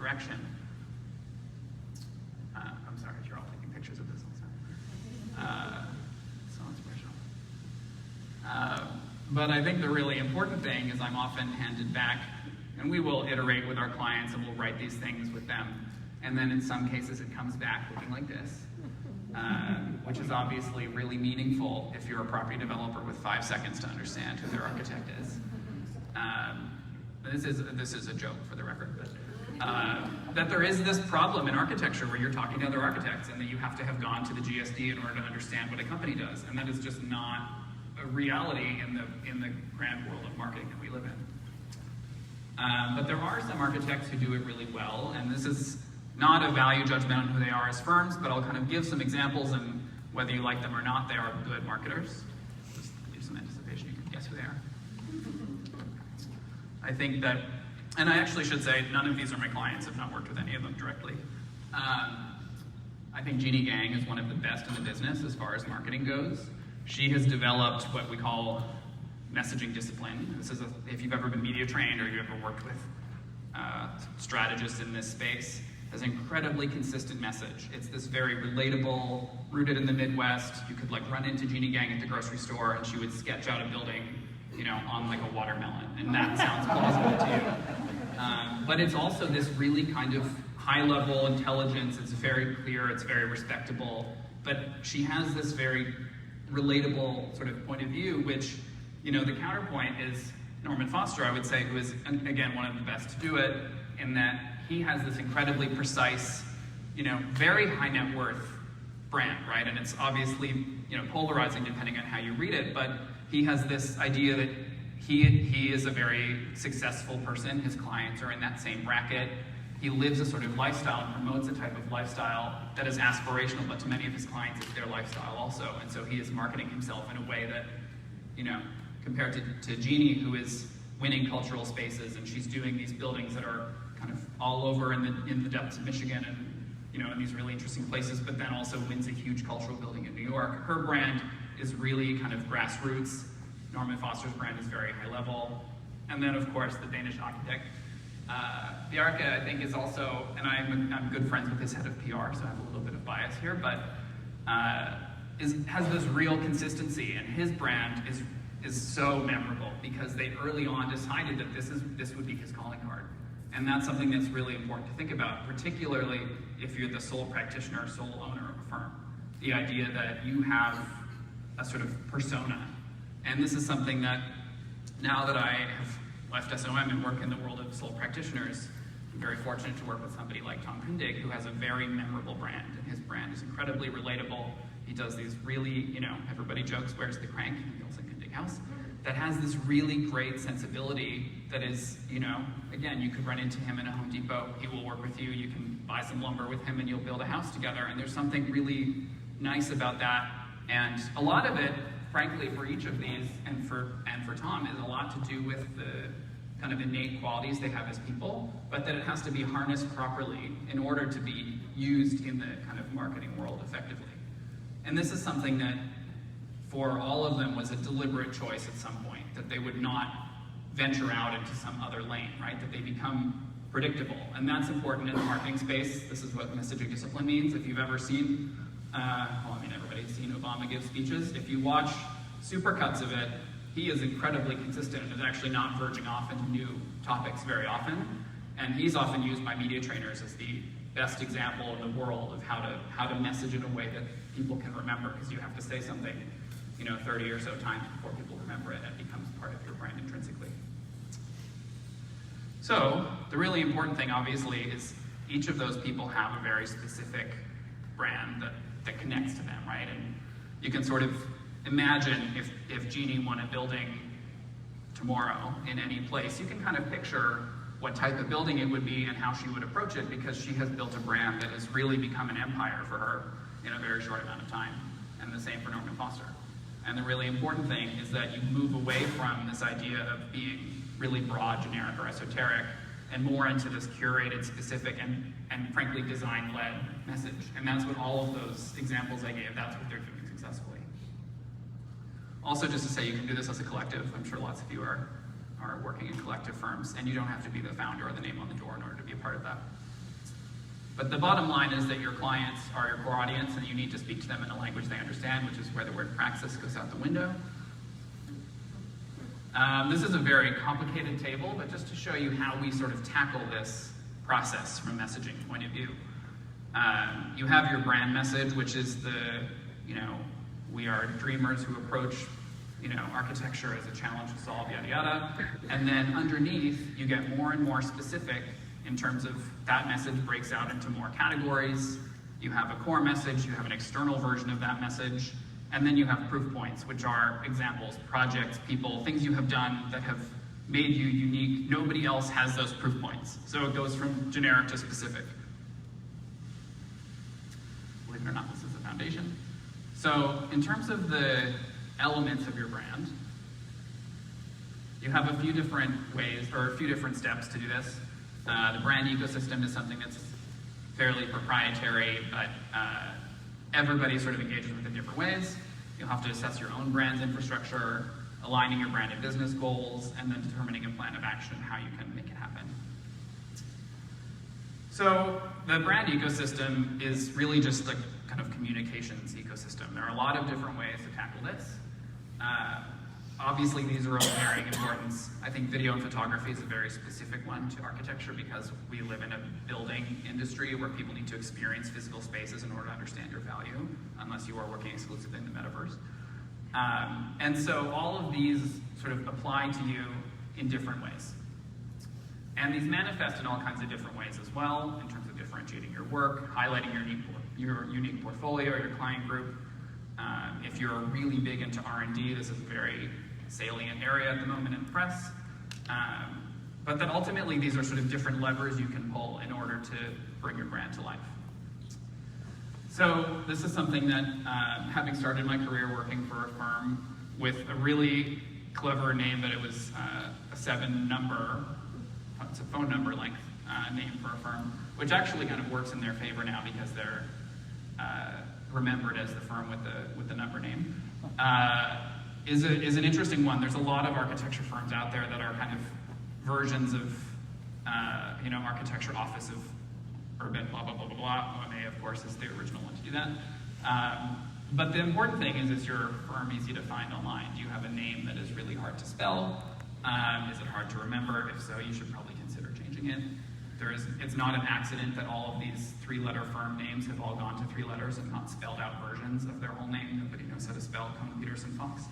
direction. I'm sorry if you're all taking pictures of this also. So inspirational. But I think the really important thing is I'm often handed back, and we will iterate with our clients and we'll write these things with them. And then in some cases it comes back looking like this, which is obviously really meaningful if you're a property developer with 5 seconds to understand who their architect is. This is a joke for the record, but that there is this problem in architecture where you're talking to other architects and that you have to have gone to the GSD in order to understand what a company does, and that is just not a reality in the grand world of marketing that we live in. But there are some architects who do it really well, and this is not a value judgment on who they are as firms, but I'll kind of give some examples, and whether you like them or not, they are good marketers. Just leave some anticipation, you can guess who they are. I think that, and I actually should say, none of these are my clients. I've not worked with any of them directly. I think Jeannie Gang is one of the best in the business as far as marketing goes. She has developed what we call messaging discipline. This is if you've ever been media trained or you ever worked with strategists in this space, has an incredibly consistent message. It's this very relatable, rooted in the Midwest. You could like run into Jeannie Gang at the grocery store and she would sketch out a building, you know, on like a watermelon, and that sounds plausible to you. But it's also this really kind of high-level intelligence. It's very clear, it's very respectable, but she has this very relatable sort of point of view, which, you know, the counterpoint is Norman Foster, I would say, who is, again, one of the best to do it, in that he has this incredibly precise, you know, very high net worth brand, right? And it's obviously, you know, polarizing depending on how you read it, but he has this idea that he is a very successful person. His clients are in that same bracket. He lives a sort of lifestyle and promotes a type of lifestyle that is aspirational, but to many of his clients, it's their lifestyle also. And so he is marketing himself in a way that, you know, compared to Jeannie, who is winning cultural spaces, and she's doing these buildings that are kind of all over in the depths of Michigan and, you know, in these really interesting places, but then also wins a huge cultural building in New York. Her brand is really kind of grassroots. Norman Foster's brand is very high level. And then, of course, the Danish architect. Bjarke, I think, is also, and I'm good friends with his head of PR, so I have a little bit of bias here, but has this real consistency, and his brand is so memorable because they early on decided that this would be his calling card. And that's something that's really important to think about, particularly if you're the sole practitioner, sole owner of a firm. The idea that you have a sort of persona. And this is something that, now that I have left SOM and work in the world of sole practitioners, I'm very fortunate to work with somebody like Tom Kundig, who has a very memorable brand, and his brand is incredibly relatable. He does these really, you know, everybody jokes, where's the crank? He builds a Kundig house. That has this really great sensibility that is, you know, again, you could run into him in a Home Depot, he will work with you, you can buy some lumber with him and you'll build a house together, and there's something really nice about that. And a lot of it, frankly, for each of these, and for Tom, is a lot to do with the kind of innate qualities they have as people, but that it has to be harnessed properly in order to be used in the kind of marketing world effectively. And this is something that, for all of them, was a deliberate choice at some point, that they would not venture out into some other lane, right? That they become predictable. And that's important in the marketing space. This is what messaging discipline means. If you've ever seen, everybody's seen Obama give speeches. If you watch supercuts of it, he is incredibly consistent and is actually not verging off into new topics very often. And he's often used by media trainers as the best example in the world of how to message in a way that people can remember, because you have to say something, you know, 30 or so times before people remember it, and it becomes part of your brand intrinsically. So the really important thing, obviously, is each of those people have a very specific brand that connects to them, right? And you can sort of imagine if Jeannie won a building tomorrow in any place, you can kind of picture what type of building it would be and how she would approach it, because she has built a brand that has really become an empire for her in a very short amount of time. And the same for Norman Foster. And the really important thing is that you move away from this idea of being really broad, generic, or esoteric, and more into this curated, specific, and frankly, design-led message. And that's what all of those examples I gave, that's what they're doing successfully. Also, just to say, you can do this as a collective. I'm sure lots of you are working in collective firms, and you don't have to be the founder or the name on the door in order to be a part of that. But the bottom line is that your clients are your core audience, and you need to speak to them in a language they understand, which is where the word praxis goes out the window. This is a very complicated table, but just to show you how we sort of tackle this process from a messaging point of view. You have your brand message, which is the, we are dreamers who approach, architecture as a challenge to solve, yada yada. And then underneath, you get more and more specific in terms of that message breaks out into more categories. You have a core message, you have an external version of that message, and then you have proof points, which are examples, projects, people, things you have done that have made you unique. Nobody else has those proof points. So it goes from generic to specific. Believe it or not, this is the foundation. So in terms of the elements of your brand, you have a few different ways, or a few different steps to do this. The brand ecosystem is something that's fairly proprietary, but everybody sort of engages with it in different ways. You'll have to assess your own brand's infrastructure, aligning your brand and business goals, and then determining a plan of action of how you can make it happen. So the brand ecosystem is really just the kind of communications ecosystem. There are a lot of different ways to tackle this. Obviously, these are of varying importance. I think video and photography is a very specific one to architecture because we live in a building industry where people need to experience physical spaces in order to understand your value, unless you are working exclusively in the metaverse. And so all of these sort of apply to you in different ways. And these manifest in all kinds of different ways as well, in terms of differentiating your work, highlighting your unique portfolio or your client group. If you're really big into R&D, this is a very salient area at the moment in the press. But then ultimately, these are sort of different levers you can pull in order to bring your brand to life. So this is something that, having started my career working for a firm with a really clever name, but it was a 7-number, it's a phone number length name for a firm, which actually kind of works in their favor now because they're remembered as the firm with the number name, is an interesting one. There's a lot of architecture firms out there that are kind of versions of, architecture office of urban blah, blah, blah, blah, blah. OMA, of course, is the original one to do that. But the important thing is your firm easy to find online? Do you have a name that is really hard to spell? Is it hard to remember? If so, you should probably consider changing it. It's not an accident that all of these 3-letter firm names have all gone to 3 letters and not spelled out versions of their whole name. Nobody knows how to spell Cohn, Peterson, Fox.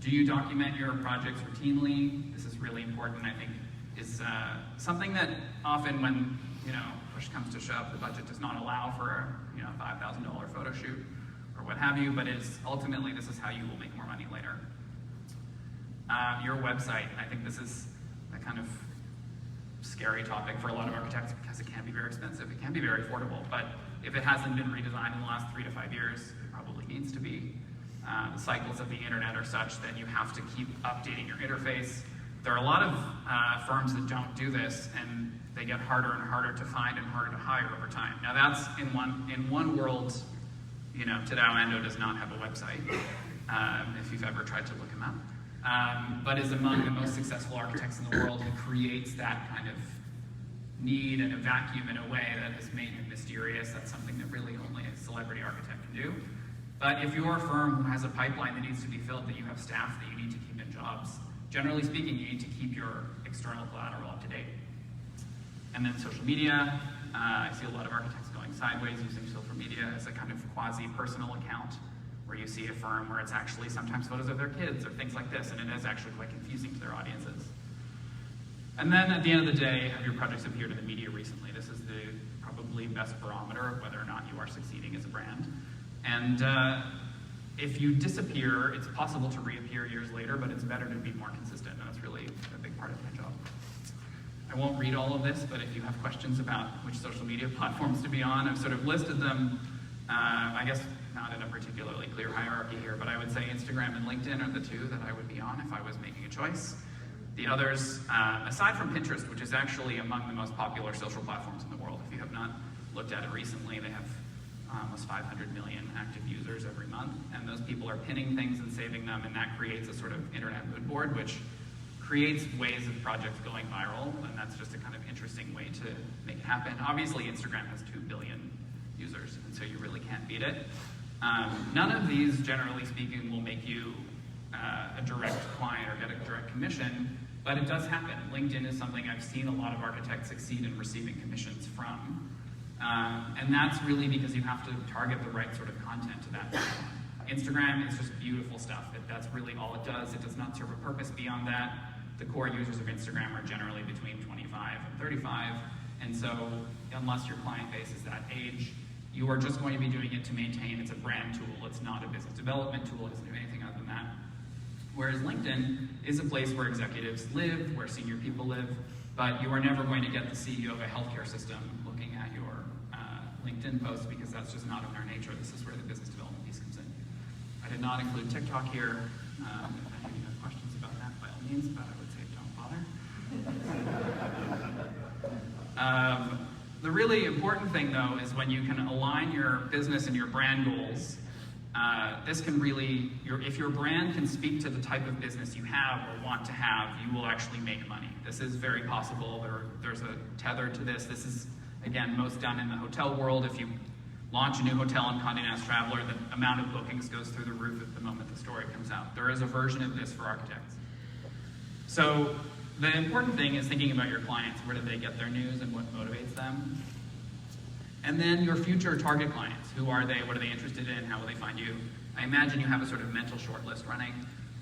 Do you document your projects routinely? This is really important, I think, is something that often when, push comes to shove, the budget does not allow for a $5,000 photo shoot or what have you, but ultimately this is how you will make more money later. Your website, I think this is a kind of scary topic for a lot of architects because it can be very expensive, it can be very affordable, but if it hasn't been redesigned in the last 3 to 5 years, it probably needs to be. The cycles of the internet are such that you have to keep updating your interface. There are a lot of firms that don't do this, and they get harder and harder to find and harder to hire over time. Now that's in one world, Tadao Ando does not have a website, if you've ever tried to look him up, but is among the most successful architects in the world who creates that kind of need and a vacuum in a way that has made him mysterious. That's something that really only a celebrity architect can do. But if you're a firm who has a pipeline that needs to be filled, that you have staff that you need to keep in jobs, generally speaking, you need to keep your external collateral up to date. And then social media. I see a lot of architects going sideways using social media as a kind of quasi-personal account where you see a firm where it's actually sometimes photos of their kids or things like this, and it is actually quite confusing to their audiences. And then at the end of the day, have your projects appeared in the media recently? This is the probably best barometer of whether or not you are succeeding as a brand. And if you disappear, it's possible to reappear years later, but it's better to be more consistent, and that's really a big part of my job. I won't read all of this, but if you have questions about which social media platforms to be on, I've sort of listed them, I guess not in a particularly clear hierarchy here, but I would say Instagram and LinkedIn are the 2 that I would be on if I was making a choice. The others, aside from Pinterest, which is actually among the most popular social platforms in the world, if you have not looked at it recently, they have almost 500 million active users every month, and those people are pinning things and saving them, and that creates a sort of internet mood board, which creates ways of projects going viral, and that's just a kind of interesting way to make it happen. Obviously, Instagram has 2 billion users, and so you really can't beat it. None of these, generally speaking, will make you a direct client or get a direct commission, but it does happen. LinkedIn is something I've seen a lot of architects succeed in receiving commissions from. And that's really because you have to target the right sort of content to that platform. Instagram is just beautiful stuff. That's really all it does. It does not serve a purpose beyond that. The core users of Instagram are generally between 25 and 35. And so unless your client base is that age, you are just going to be doing it to maintain. It's a brand tool. It's not a business development tool. It doesn't do anything other than that. Whereas LinkedIn is a place where executives live, where senior people live, but you are never going to get the CEO of a healthcare system looking at your LinkedIn post, because that's just not in our nature. This is where the business development piece comes in. I did not include TikTok here. If any of you have questions about that, by all means, but I would say don't bother. The really important thing, though, is when you can align your business and your brand goals. This can really, if your brand can speak to the type of business you have or want to have, you will actually make money. This is very possible. There's a tether to this. This is, again, most done in the hotel world. If you launch a new hotel on Condé Nast Traveler, the amount of bookings goes through the roof at the moment the story comes out. There is a version of this for architects. So the important thing is thinking about your clients. Where do they get their news and what motivates them? And then your future target clients. Who are they? What are they interested in? How will they find you? I imagine you have a sort of mental shortlist running.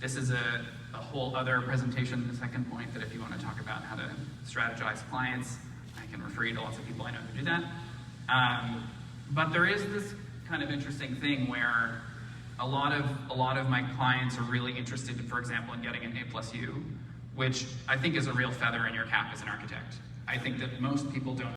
This is a whole other presentation, the second point, that if you want to talk about how to strategize clients, I can refer you to lots of people I know who do that. But there is this kind of interesting thing where a lot of my clients are really interested, for example, in getting an A+U, which I think is a real feather in your cap as an architect. I think that most people don't